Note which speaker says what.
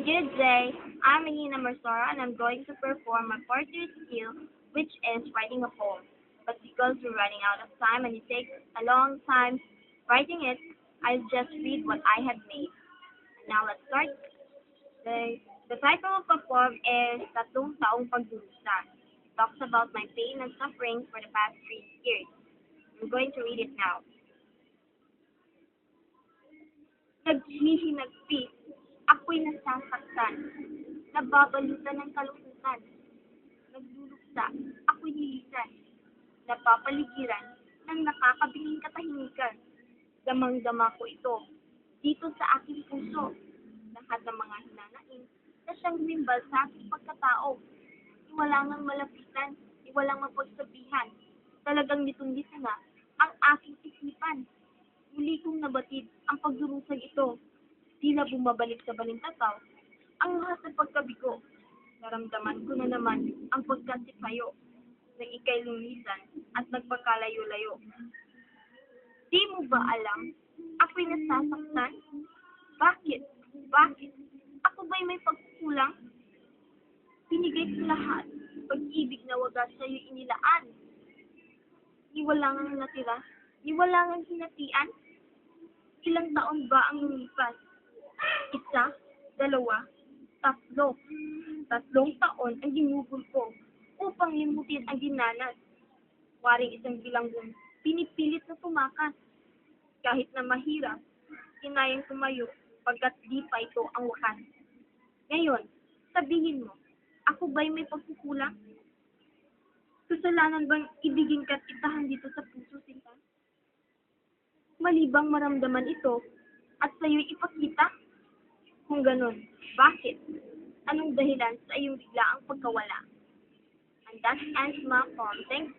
Speaker 1: Good day. I'm Regina Marsora and I'm going to perform my poetry skill, which is writing a poem. But because we're running out of time and it takes a long time writing it, I'll just read what I have made. Now let's start. The title of the poem is Tatlong Taong Pagdurusa. It talks about my pain and suffering for the past 3 years. I'm going to read it now. Naghihinagpi, ako'y nasasaktan, nababalutan ng kalungkutan, nagluluksa, ako'y nilisan, napapaligiran ng nakakabiling katahimikan. Damang-dama ko ito, dito sa aking puso, lahat ng mga hinanaing na siyang humimbal sa aking pagkatao. Iwalang ng malapitan, iwalang mapagsabihan, talagang litong-lito na ang aking isipan. Muli kong nabatid ang pagdurusag ito. Tila bumabalik sa balintataw ang lahat ng pagkabigo. Naramdaman ko na naman ang pagkasipayo na ika'y lumisan at nagpakalayo-layo. Di mo ba alam? Ako'y nasasaktan? Bakit? Bakit? Ako ba'y may pagkukulang? Binigay ko lahat. Pag-ibig na wagas sa'yo inilaan. Iwalang ang natira. Iwalang ang hinatian. Ilang taon ba ang lumipas? 1, 2, 3. 3 taon ang ginugol ko upang limutin ang dinanas. Waring isang bilanggong pinipilit na tumakas. Kahit na mahirap, inayang tumayo pagkat di pa ito ang wakas. Ngayon, sabihin mo, ako ba'y may pagkukulang? Kasalanan bang ibigin ka't itahan dito sa puso sinta? Malibang maramdaman ito at sa'yo'y ipakita? Kung ganon, bakit? Anong dahilan sa iyong biglaang pagkawala? And that ends my poem. Thanks.